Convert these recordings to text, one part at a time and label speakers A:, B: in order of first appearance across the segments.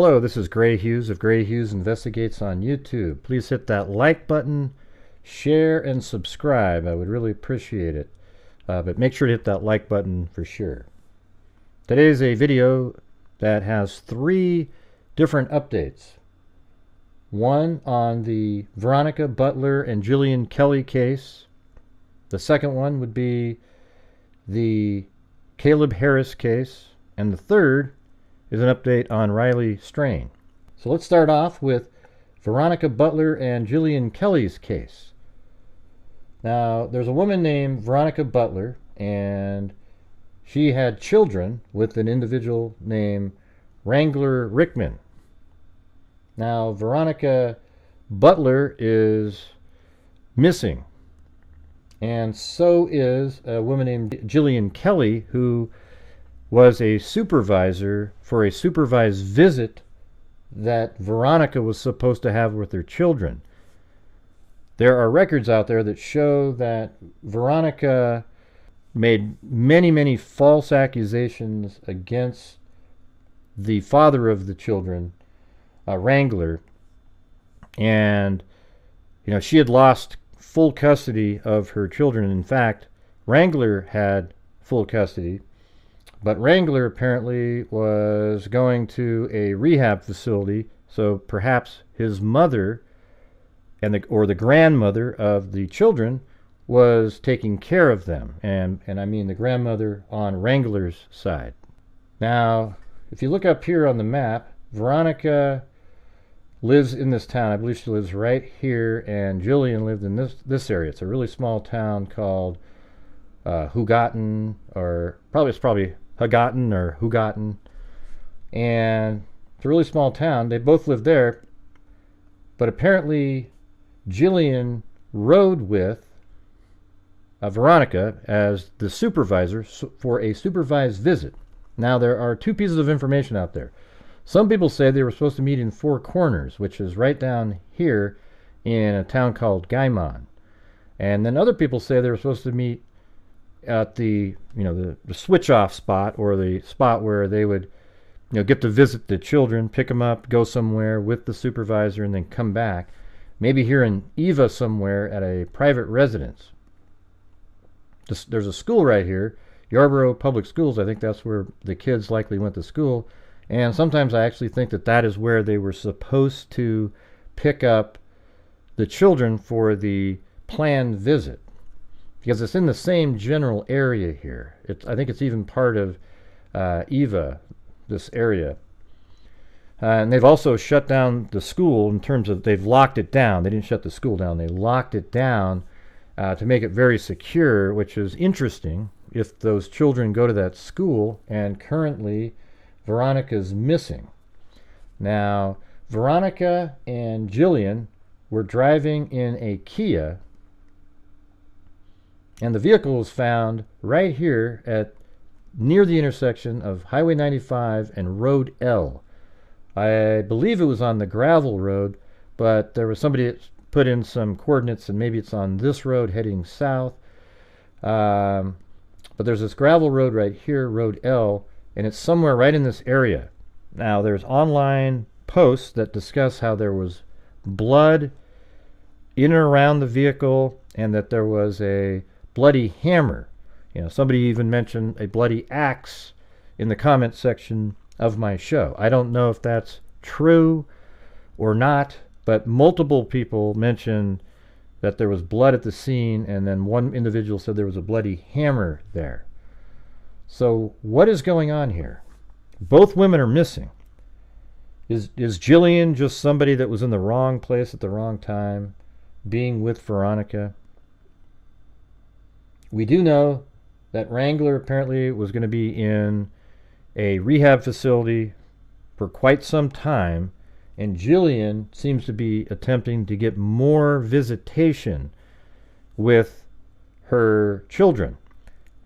A: Hello, this is Grant Hughes of Grant Hughes Investigates on YouTube. Please hit that like button, share, and subscribe. I would really appreciate it. But make sure to hit that like button for sure. Today is a video that has 3 different updates. One on the Veronica, Butler, and Jilian Kelley case. The second one would be the Caleb Harris case. And the third is an update on Riley Strain. So let's start off with Veronica, Butler, and Jilian Kelley's case. Now, there's a woman named Veronica Butler, and she had children with an individual named Wrangler Rickman. Now, Veronica Butler is missing, and so is a woman named Jilian Kelley, who was a supervisor for a supervised visit that Veronica was supposed to have with her children. There are records out there that show that Veronica made many false accusations against the father of the children, Wrangler, and she had lost full custody of her children. In fact, Wrangler had full custody, but Wrangler apparently was going to a rehab facility, so perhaps his mother or the grandmother of the children was taking care of them, and I mean the grandmother on Wrangler's side. Now, if you look up here on the map, Veronica lives in this town. I believe she lives right here, and Jilian lived in this area. It's a really small town called Hugotten, or it's probably Hugotten or Hugotten, and it's a really small town. They both lived there, but apparently Jilian rode with Veronica as the supervisor for a supervised visit. Now, there are 2 pieces of information out there. Some people say they were supposed to meet in Four Corners, which is right down here in a town called Gaimon. And then other people say they were supposed to meet at the switch-off spot, or the spot where they would get to visit the children, pick them up, go somewhere with the supervisor, and then come back. Maybe here in Eva somewhere at a private residence. There's a school right here, Yarborough Public Schools. I think that's where the kids likely went to school. And sometimes I actually think that is where they were supposed to pick up the children for the planned visit, because it's in the same general area here. I think it's even part of Eva, this area. And they've also shut down the school in terms of they've locked it down. They didn't shut the school down. They locked it down to make it very secure, which is interesting if those children go to that school, and currently Veronica's missing. Now, Veronica and Jilian were driving in a Kia, and the vehicle was found right here near the intersection of Highway 95 and Road L. I believe it was on the gravel road, but there was somebody that put in some coordinates, and maybe it's on this road heading south. But there's this gravel road right here, Road L, and it's somewhere right in this area. Now, there's online posts that discuss how there was blood in and around the vehicle, and that there was a bloody hammer. Somebody even mentioned a bloody axe in the comment section of my show. I don't know if that's true or not, but multiple people mentioned that there was blood at the scene, and then one individual said there was a bloody hammer there. So what is going on here? Both women are missing. Is Jilian just somebody that was in the wrong place at the wrong time, being with Veronica? We do know that Wrangler apparently was going to be in a rehab facility for quite some time, and Jilian seems to be attempting to get more visitation with her children.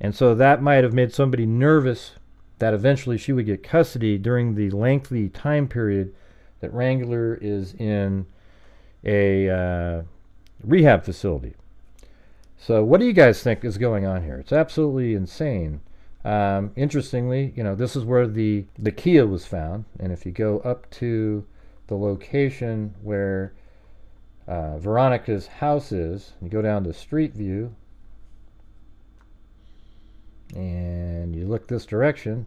A: And so that might have made somebody nervous that eventually she would get custody during the lengthy time period that Wrangler is in a rehab facility. So what do you guys think is going on here? It's absolutely insane. Interestingly, this is where the Kia was found, and if you go up to the location where Veronica's house is, you go down to Street View, and you look this direction,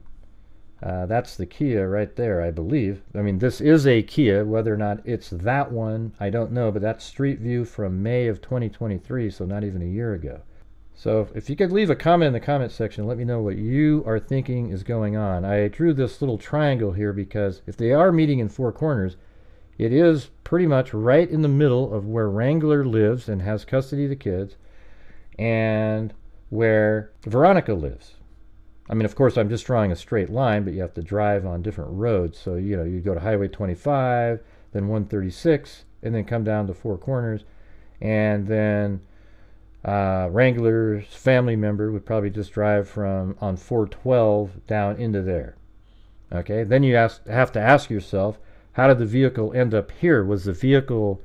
A: that's the Kia right there, I believe. I mean, this is a Kia. Whether or not it's that one, I don't know, but that's Street View from May of 2023, so not even a year ago. So if you could leave a comment in the comment section, let me know what you are thinking is going on. I drew this little triangle here because if they are meeting in Four Corners, it is pretty much right in the middle of where Wrangler lives and has custody of the kids, and where Veronica lives. I mean, of course, I'm just drawing a straight line, but you have to drive on different roads. So, you go to Highway 25, then 136, and then come down to Four Corners, and then Wrangler's family member would probably just drive on 412 down into there. Okay, then you have to ask yourself, how did the vehicle end up here? Was the vehicle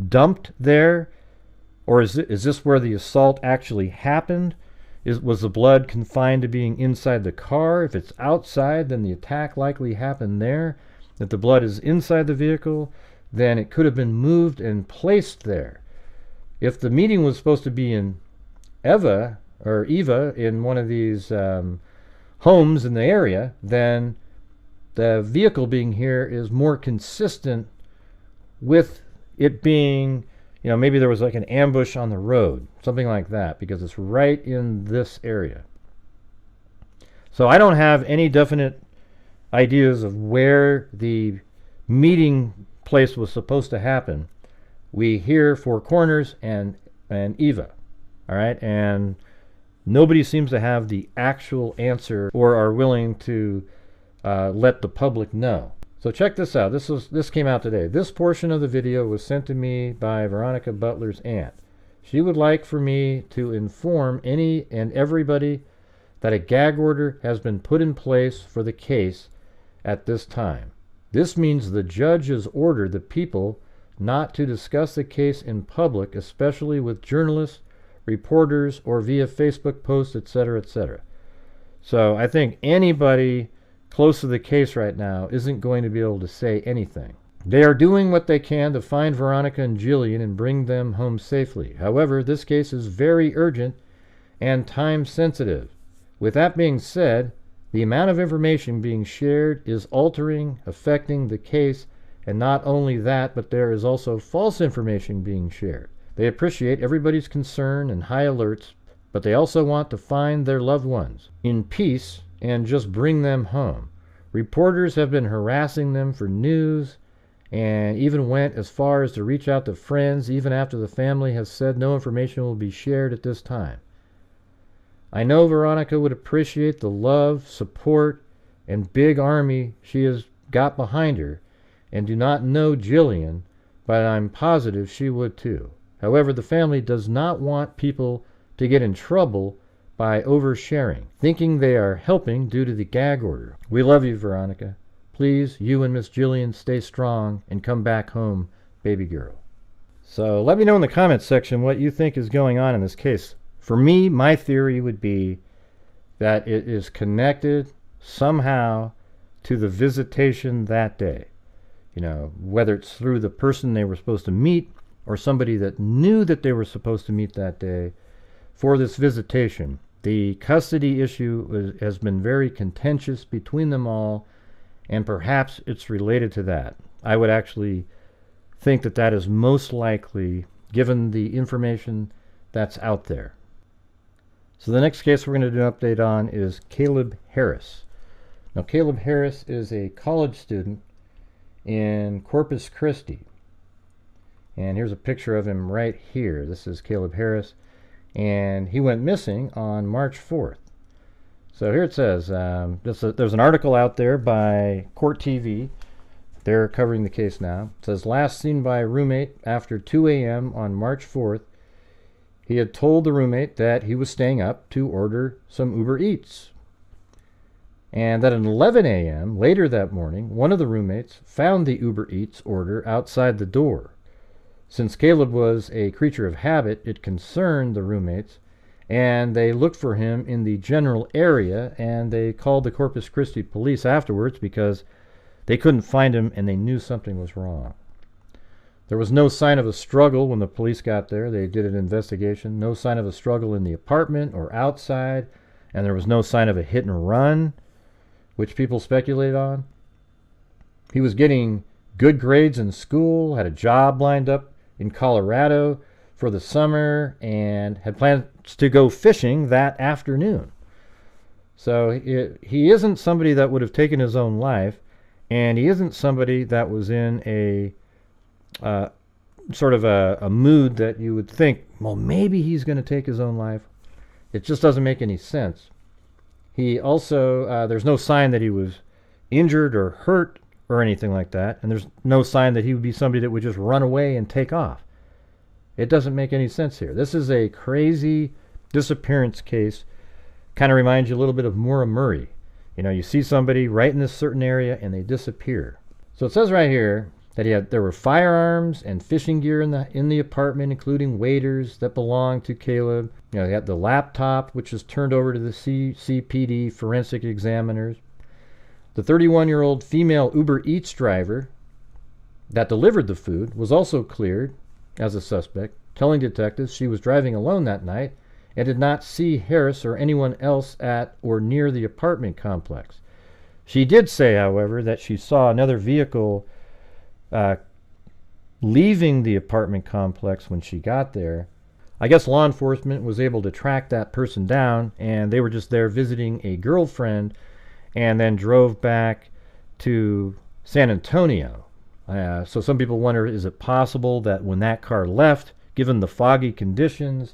A: dumped there? Or is this where the assault actually happened? Was the blood confined to being inside the car? If it's outside, then the attack likely happened there. If the blood is inside the vehicle, then it could have been moved and placed there. If the meeting was supposed to be in Eva in one of these homes in the area, then the vehicle being here is more consistent with it being, maybe there was like an ambush on the road, something like that, because it's right in this area. So I don't have any definite ideas of where the meeting place was supposed to happen. We hear Four Corners and Eva, all right? And nobody seems to have the actual answer or are willing to let the public know. So check this out. This came out today. This portion of the video was sent to me by Veronica Butler's aunt. She would like for me to inform any and everybody that a gag order has been put in place for the case at this time. This means the judge has ordered the people not to discuss the case in public, especially with journalists, reporters, or via Facebook posts, etc., etc. So I think anybody close to the case right now isn't going to be able to say anything. They are doing what they can to find Veronica and Jilian and bring them home safely. However, this case is very urgent and time sensitive. With that being said, the amount of information being shared is affecting the case, and not only that, but there is also false information being shared. They appreciate everybody's concern and high alerts, but they also want to find their loved ones in peace and just bring them home. Reporters have been harassing them for news and even went as far as to reach out to friends even after the family has said no information will be shared at this time. I know Veronica would appreciate the love, support, and big army she has got behind her, and do not know Jilian, but I'm positive she would too. However, the family does not want people to get in trouble by oversharing, thinking they are helping due to the gag order. We love you, Veronica. Please, you and Miss Jilian, stay strong and come back home, baby girl. So let me know in the comments section what you think is going on in this case. For me, my theory would be that it is connected somehow to the visitation that day. Whether it's through the person they were supposed to meet or somebody that knew that they were supposed to meet that day for this visitation. The custody issue has been very contentious between them all, and perhaps it's related to that. I would actually think that that is most likely, given the information that's out there. So the next case we're going to do an update on is Caleb Harris. Now, Caleb Harris is a college student in Corpus Christi. And here's a picture of him right here. This is Caleb Harris. And he went missing on March 4th. So here it says, there's an article out there by Court TV. They're covering the case now. It says, last seen by a roommate after 2 a.m. on March 4th. He had told the roommate that he was staying up to order some Uber Eats. And that at 11 a.m. later that morning, one of the roommates found the Uber Eats order outside the door. Since Caleb was a creature of habit, it concerned the roommates, and they looked for him in the general area, and they called the Corpus Christi police afterwards because they couldn't find him and they knew something was wrong. There was no sign of a struggle when the police got there. They did an investigation. No sign of a struggle in the apartment or outside, and there was no sign of a hit and run, which people speculated on. He was getting good grades in school, had a job lined up in Colorado for the summer, and had plans to go fishing that afternoon. So he isn't somebody that would have taken his own life, and he isn't somebody that was in a sort of a mood that you would think, well, maybe he's going to take his own life. It just doesn't make any sense. He also, there's no sign that he was injured or hurt or anything like that, and there's no sign that he would be somebody that would just run away and take off. It doesn't make any sense here. This is a crazy disappearance case. Kind of reminds you a little bit of Maura Murray. You know, you see somebody right in this certain area and they disappear. So it says right here that there were firearms and fishing gear in the apartment, including waders that belonged to Caleb. You know, he had the laptop, which was turned over to the CPD forensic examiners. The 31-year-old female Uber Eats driver that delivered the food was also cleared as a suspect, telling detectives she was driving alone that night and did not see Harris or anyone else at or near the apartment complex. She did say, however, that she saw another vehicle leaving the apartment complex when she got there. I guess law enforcement was able to track that person down, and they were just there visiting a girlfriend and then drove back to San Antonio. So some people wonder, is it possible that when that car left, given the foggy conditions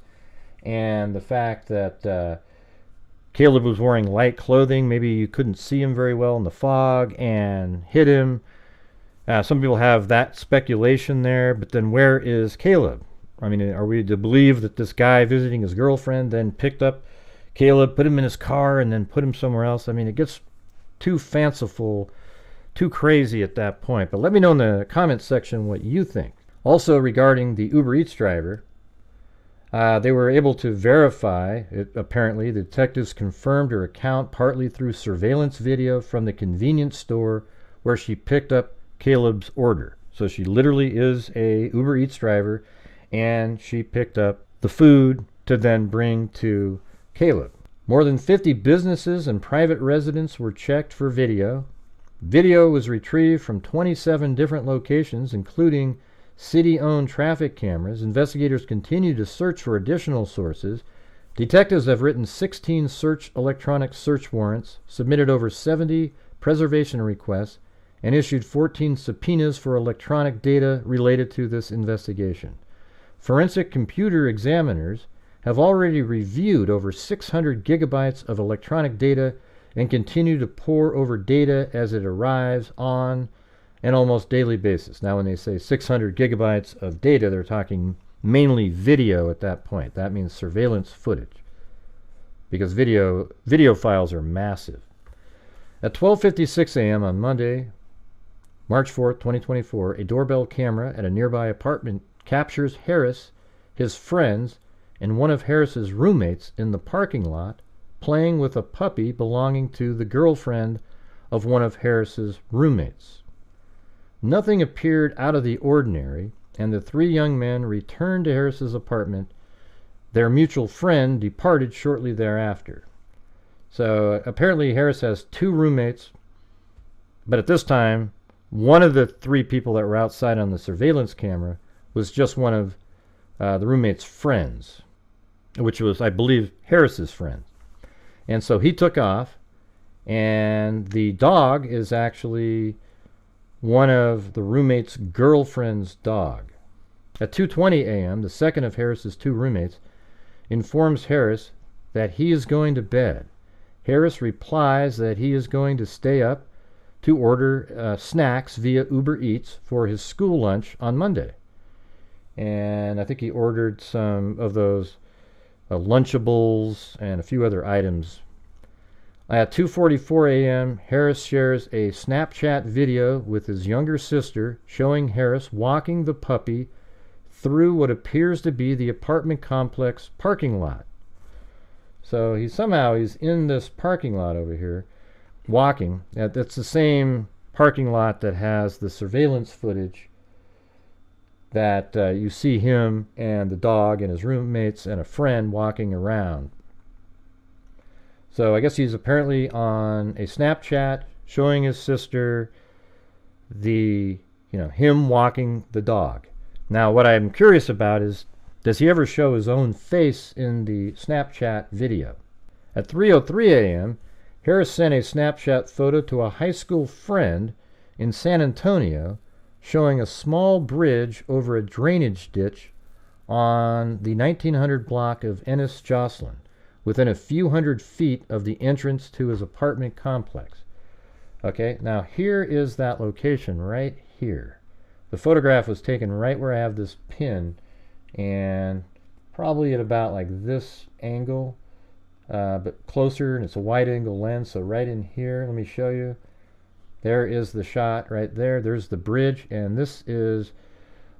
A: and the fact that Caleb was wearing light clothing, maybe you couldn't see him very well in the fog and hit him? Some people have that speculation there, but then where is Caleb? I mean, are we to believe that this guy visiting his girlfriend then picked up Caleb, put him in his car, and then put him somewhere else? I mean, it gets too fanciful, too crazy at that point. But let me know in the comments section what you think. Also regarding the Uber Eats driver, they were able to verify it. Apparently, the detectives confirmed her account partly through surveillance video from the convenience store where she picked up Caleb's order. So she literally is a Uber Eats driver, and she picked up the food to then bring to Caleb. More than 50 businesses and private residents were checked for video. Video was retrieved from 27 different locations, including city-owned traffic cameras. Investigators continue to search for additional sources. Detectives have written 16 electronic search warrants, submitted over 70 preservation requests, and issued 14 subpoenas for electronic data related to this investigation. Forensic computer examiners have already reviewed over 600 gigabytes of electronic data and continue to pore over data as it arrives on an almost daily basis. Now, when they say 600 gigabytes of data, they're talking mainly video at that point. That means surveillance footage, because video files are massive. At 12:56 a.m. on Monday, March 4th, 2024, a doorbell camera at a nearby apartment captures Harris, his friends, and one of Harris's roommates in the parking lot playing with a puppy belonging to the girlfriend of one of Harris's roommates. Nothing appeared out of the ordinary, and the three young men returned to Harris's apartment. Their mutual friend departed shortly thereafter. So apparently Harris has two roommates, but at this time, one of the three people that were outside on the surveillance camera was just one of the roommate's friends, which was, I believe, Harris's friend. And so he took off, and the dog is actually one of the roommate's girlfriend's dog. At 2:20 a.m., the second of Harris's two roommates informs Harris that he is going to bed. Harris replies that he is going to stay up to order snacks via Uber Eats for his school lunch on Monday. And I think he ordered some of those Lunchables and a few other items. At 2:44 a.m., Harris shares a Snapchat video with his younger sister showing Harris walking the puppy through what appears to be the apartment complex parking lot. So he's in this parking lot over here, walking. That's the same parking lot that has the surveillance footage that you see him and the dog and his roommates and a friend walking around. So I guess he's apparently on a Snapchat showing his sister him walking the dog. Now what I'm curious about is, does he ever show his own face in the Snapchat video? At 3:03 a.m., Harris sent a Snapchat photo to a high school friend in San Antonio showing a small bridge over a drainage ditch on the 1900 block of Ennis Jocelyn, within a few hundred feet of the entrance to his apartment complex. Okay, now here is that location right here. The photograph was taken right where I have this pin, and probably at about like this angle, but closer, and it's a wide angle lens, so right in here, let me show you. There is the shot right there. There's the bridge, and this is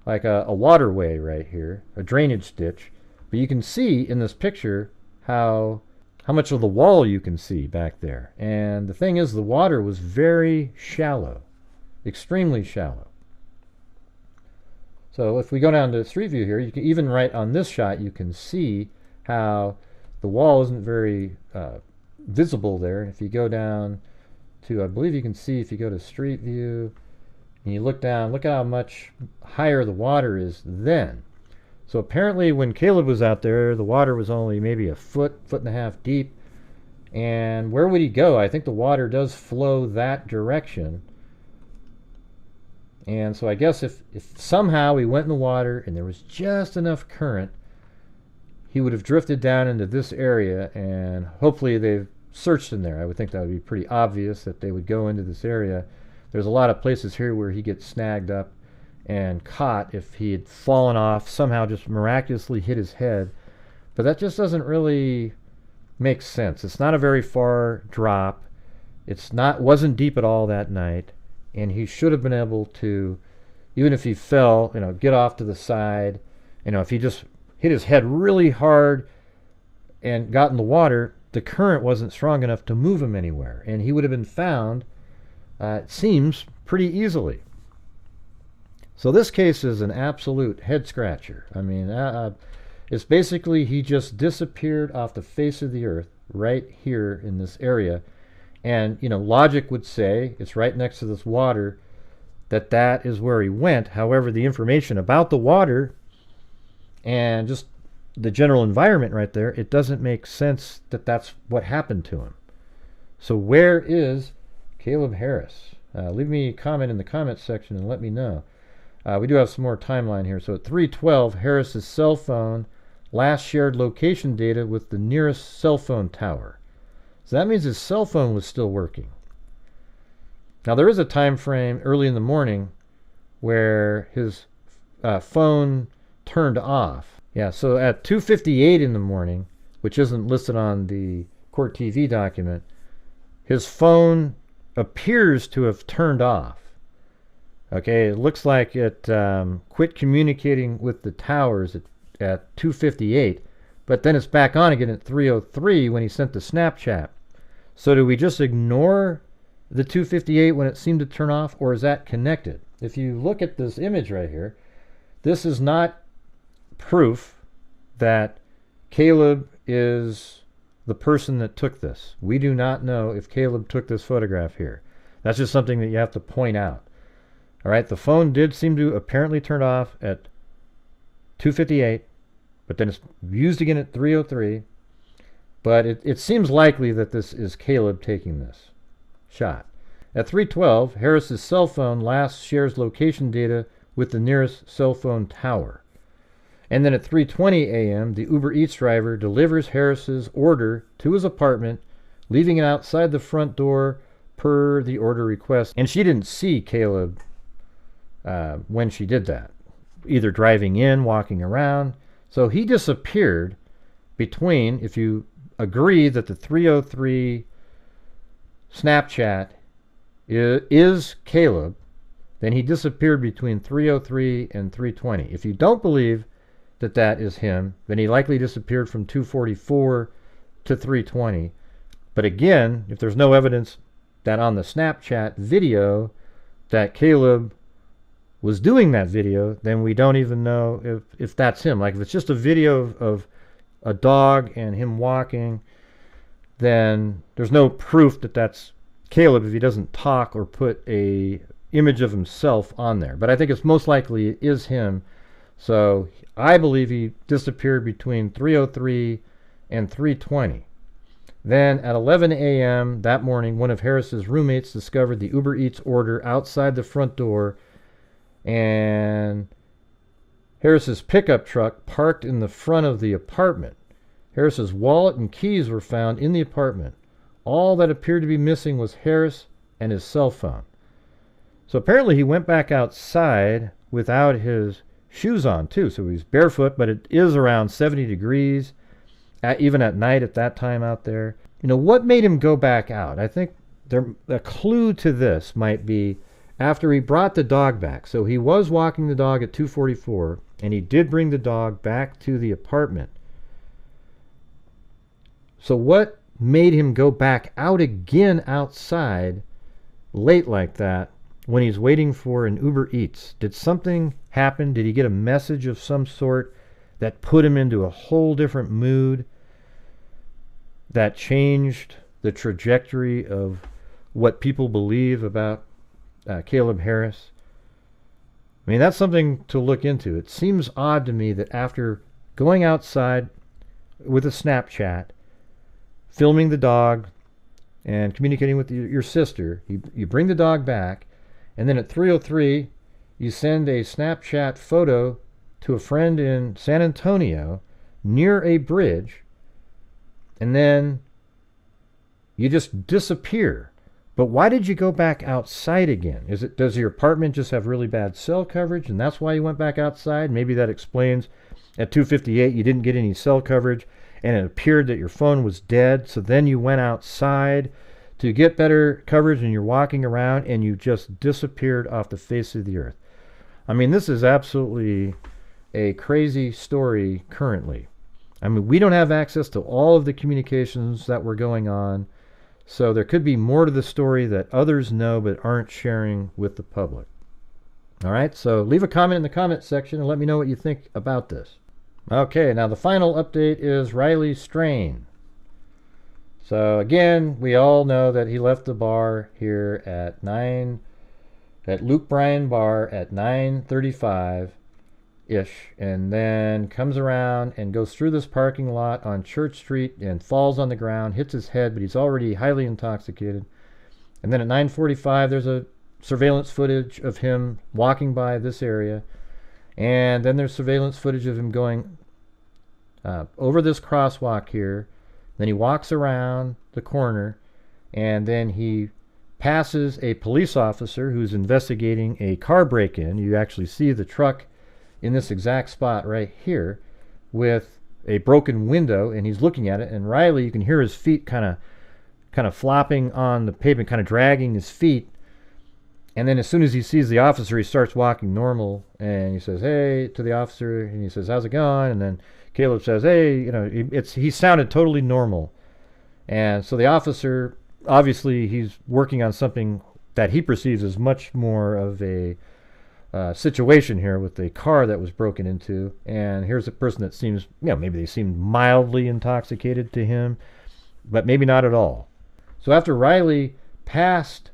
A: like a waterway right here, a drainage ditch. But you can see in this picture how much of the wall you can see back there. And the thing is, the water was very shallow, extremely shallow. So if we go down to Street View here, you can even right on this shot, you can see how the wall isn't very visible there. If you go down to, I believe you can see, if you go to Street View and you look down, look at how much higher the water is then. So apparently when Caleb was out there, the water was only maybe a foot and a half deep. And where would he go? I think the water does flow that direction. And so I guess if somehow he went in the water and there was just enough current, he would have drifted down into this area, and hopefully they've searched in there. I would think that would be pretty obvious that they would go into this area. There's a lot of places here where he gets snagged up and caught if he had fallen off, somehow just miraculously hit his head. But that just doesn't really make sense. It's not a very far drop. Wasn't deep at all that night, and he should have been able to, even if he fell, get off to the side. If he just hit his head really hard and got in the water, the current wasn't strong enough to move him anywhere, and he would have been found, it seems, pretty easily. So this case is an absolute head scratcher. I mean, it's basically he just disappeared off the face of the earth right here in this area. And, logic would say, it's right next to this water, that is where he went. However, the information about the water and just the general environment right there, it doesn't make sense that that's what happened to him. So where is Caleb Harris? Leave me a comment in the comments section and let me know. We do have some more timeline here. So at 3:12, Harris's cell phone last shared location data with the nearest cell phone tower. So that means his cell phone was still working. Now there is a time frame early in the morning where his phone turned off. Yeah, so at 2:58 in the morning, which isn't listed on the court TV document, his phone appears to have turned off. Okay, it looks like it quit communicating with the towers at 2:58, but then it's back on again at 3:03 when he sent the Snapchat. So do we just ignore the 2:58 when it seemed to turn off, or is that connected? If you look at this image right here, this is not proof that Caleb is the person that took this. We do not know if Caleb took this photograph here. That's just something that you have to point out. All right, the phone did seem to apparently turn off at 2:58, but then it's used again at 3:03. But it seems likely that this is Caleb taking this shot. At 3:12, Harris's cell phone last shares location data with the nearest cell phone tower. And then at 3:20 a.m., the Uber Eats driver delivers Harris's order to his apartment, leaving it outside the front door per the order request. And she didn't see Caleb when she did that, either driving in, walking around. So he disappeared between, if you agree that the 3:03 Snapchat is Caleb, then he disappeared between 3:03 and 3:20. If you don't believe that is him, then he likely disappeared from 2:44 to 320. But again, if there's no evidence that on the Snapchat video that Caleb was doing that video, then we don't even know if that's him. Like if it's just a video of a dog and him walking, then there's no proof that that's Caleb if he doesn't talk or put a image of himself on there. But I think it's most likely it is him. So I believe he disappeared between 3:03 and 3:20. Then at 11 a.m. that morning, one of Harris's roommates discovered the Uber Eats order outside the front door, and Harris's pickup truck parked in the front of the apartment. Harris's wallet and keys were found in the apartment. All that appeared to be missing was Harris and his cell phone. So apparently he went back outside without his shoes on too. So he's barefoot, but it is around 70 degrees, even at night at that time out there. You know, what made him go back out? I think a clue to this might be after he brought the dog back. So he was walking the dog at 2:44, and he did bring the dog back to the apartment. So what made him go back out again outside late like that when he's waiting for an Uber Eats? Did something happen? Did he get a message of some sort that put him into a whole different mood that changed the trajectory of what people believe about Caleb Harris? I mean, that's something to look into. It seems odd to me that after going outside with a Snapchat, filming the dog, and communicating with your sister, you bring the dog back, and then at 3:03, you send a Snapchat photo to a friend in San Antonio near a bridge, and then you just disappear. But why did you go back outside again? Does your apartment just have really bad cell coverage, and that's why you went back outside? Maybe that explains at 2:58 you didn't get any cell coverage, and it appeared that your phone was dead, so then you went outside to get better coverage, and you're walking around, and you just disappeared off the face of the earth. I mean, this is absolutely a crazy story currently. I mean, we don't have access to all of the communications that were going on, so there could be more to the story that others know but aren't sharing with the public. All right, so leave a comment in the comment section and let me know what you think about this. Okay, now the final update is Riley's strain. So again, we all know that he left the bar here at Luke Bryan Bar at 9:35-ish, and then comes around and goes through this parking lot on Church Street and falls on the ground, hits his head, but he's already highly intoxicated. And then at 9:45, there's a surveillance footage of him walking by this area, and then there's surveillance footage of him going over this crosswalk here. Then he walks around the corner, and then he passes a police officer who's investigating a car break-in. You actually see the truck in this exact spot right here with a broken window, and he's looking at it. And Riley, you can hear his feet kind of flopping on the pavement, kind of dragging his feet. And then as soon as he sees the officer, he starts walking normal, and he says, "Hey," to the officer, and he says, "How's it going?" And then Caleb says, "Hey," you know, he sounded totally normal. And so the officer, obviously he's working on something that he perceives as much more of a situation here with the car that was broken into. And here's a person that seems, maybe they seemed mildly intoxicated to him, but maybe not at all. So after Riley passed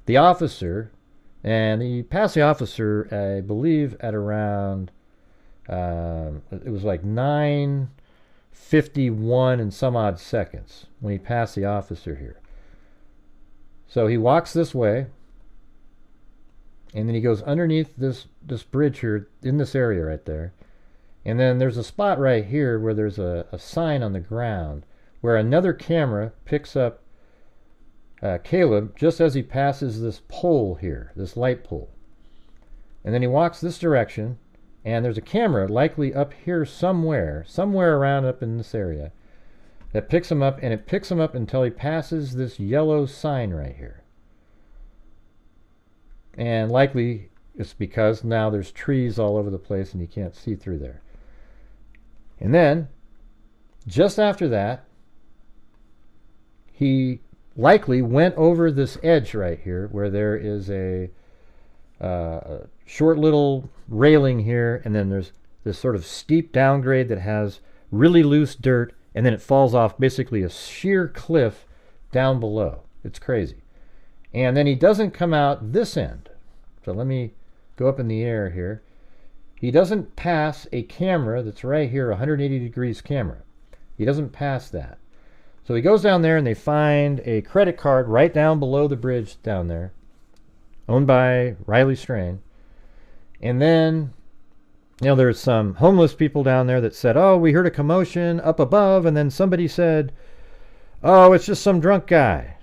A: the officer, and he passed the officer, I believe, at around, it was like 9:51 and some odd seconds when he passed the officer here. So he walks this way, and then he goes underneath this bridge here in this area right there. And then there's a spot right here where there's a sign on the ground where another camera picks up Caleb just as he passes this pole here, this light pole. And then he walks this direction, and there's a camera likely up here somewhere around up in this area that picks him up, and it picks him up until he passes this yellow sign right here. And likely it's because now there's trees all over the place and you can't see through there. And then just after that, he likely went over this edge right here where there is a short little railing here, and then there's this sort of steep downgrade that has really loose dirt, and then it falls off basically a sheer cliff down below. It's crazy. And then he doesn't come out this end. So let me go up in the air here. He doesn't pass a camera that's right here, 180 degrees camera. He doesn't pass that. So he goes down there and they find a credit card right down below the bridge down there, owned by Riley Strain. And then, there's some homeless people down there that said, oh, we heard a commotion up above, and then somebody said, oh, it's just some drunk guy.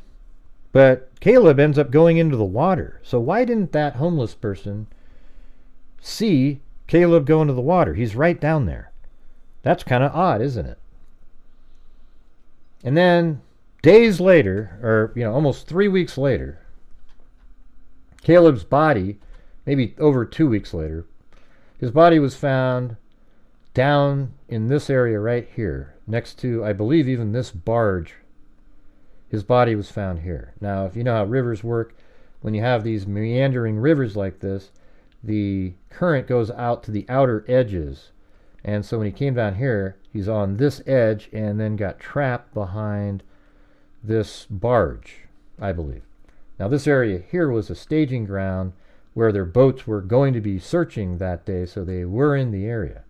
A: But Caleb ends up going into the water. So why didn't that homeless person see Caleb go into the water? He's right down there. That's kind of odd, isn't it? And then days later, or almost 3 weeks later, Caleb's body, maybe over 2 weeks later, his body was found down in this area right here, next to, I believe, even this barge. His body was found here. Now, if you know how rivers work, when you have these meandering rivers like this, the current goes out to the outer edges. And so when he came down here, he's on this edge and then got trapped behind this barge, I believe. Now, this area here was a staging ground where their boats were going to be searching that day, so they were in the area.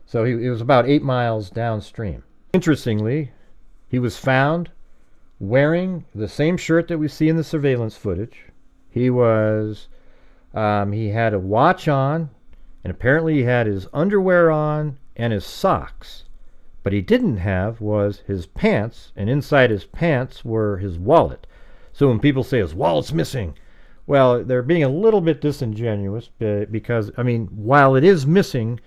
A: So it was about 8 miles downstream. Interestingly, he was found wearing the same shirt that we see in the surveillance footage. He had a watch on, and apparently he had his underwear on and his socks. But he didn't have was his pants, and inside his pants were his wallet. So when people say his wallet's missing, well, they're being a little bit disingenuous because, while it is missing,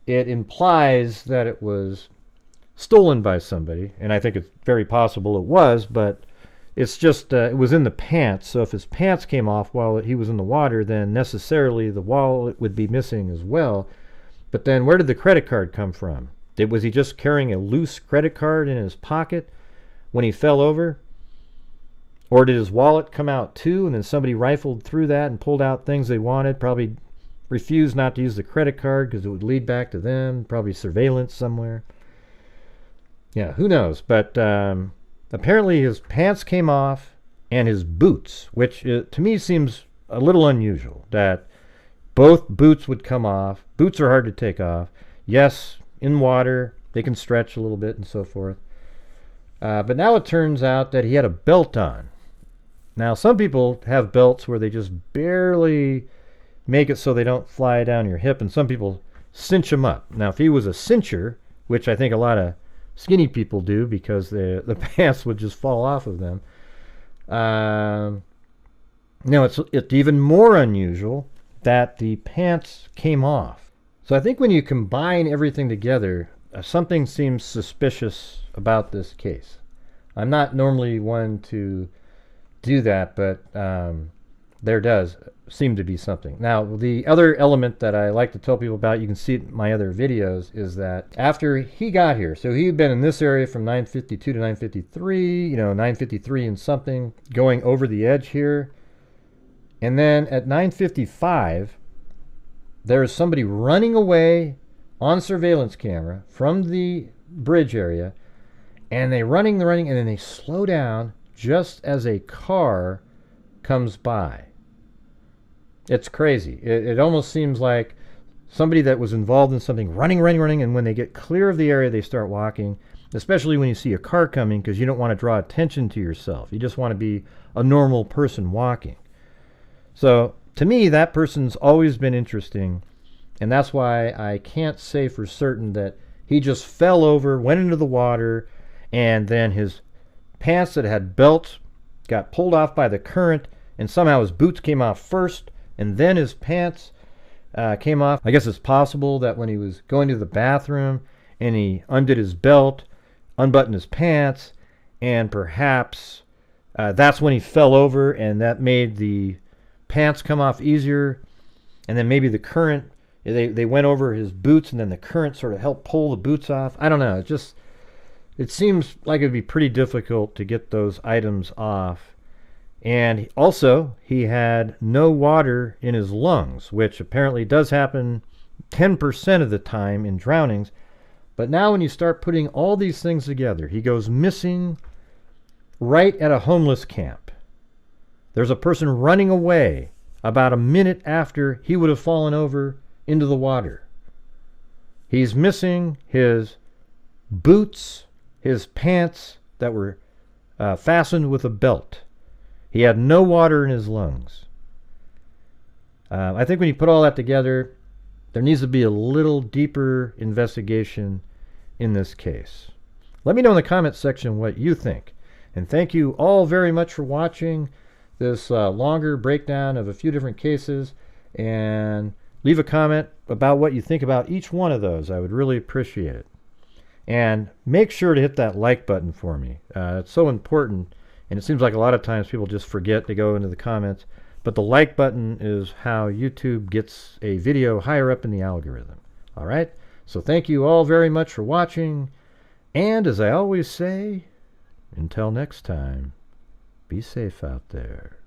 A: it implies that it was stolen by somebody, and I think it's very possible it was, but it's just, it was in the pants, so if his pants came off while he was in the water, then necessarily the wallet would be missing as well. But then where did the credit card come from? Was he just carrying a loose credit card in his pocket when he fell over? Or did his wallet come out too, and then somebody rifled through that and pulled out things they wanted, probably refused not to use the credit card because it would lead back to them, probably surveillance somewhere. Yeah, who knows? But apparently his pants came off and his boots, which to me seems a little unusual, that both boots would come off. Boots are hard to take off. Yes, in water, they can stretch a little bit and so forth. But now it turns out that he had a belt on. Now, some people have belts where they just barely make it so they don't fly down your hip, and some people cinch them up. Now, if he was a cincher, which I think a lot of skinny people do because the pants would just fall off of them. It's even more unusual that the pants came off. So I think when you combine everything together, something seems suspicious about this case. I'm not normally one to do that, but there does seem to be something. Now, the other element that I like to tell people about, you can see it in my other videos, is that after he got here, so he'd been in this area from 952 to 953, 953 and something, going over the edge here. And then at 955, there's somebody running away on surveillance camera from the bridge area, and they're running, and then they slow down just as a car comes by. It's crazy. It almost seems like somebody that was involved in something running, and when they get clear of the area, they start walking, especially when you see a car coming, because you don't want to draw attention to yourself. You just want to be a normal person walking. So to me, that person's always been interesting, and that's why I can't say for certain that he just fell over, went into the water, and then his pants that had belts got pulled off by the current, and somehow his boots came off first, and then his pants came off. I guess it's possible that when he was going to the bathroom and he undid his belt, unbuttoned his pants, and perhaps that's when he fell over, and that made the pants come off easier, and then maybe the current, they went over his boots, and then the current sort of helped pull the boots off. I don't know. It just it seems like it'd be pretty difficult to get those items off. And also, he had no water in his lungs, which apparently does happen 10% of the time in drownings. But now when you start putting all these things together, he goes missing right at a homeless camp. There's a person running away about a minute after he would have fallen over into the water. He's missing his boots, his pants that were fastened with a belt. He had no water in his lungs. I think when you put all that together, there needs to be a little deeper investigation in this case. Let me know in the comments section what you think. And thank you all very much for watching this longer breakdown of a few different cases. And leave a comment about what you think about each one of those. I would really appreciate it. And make sure to hit that like button for me. It's so important. And it seems like a lot of times people just forget to go into the comments. But the like button is how YouTube gets a video higher up in the algorithm. All right? So thank you all very much for watching. And as I always say, until next time, be safe out there.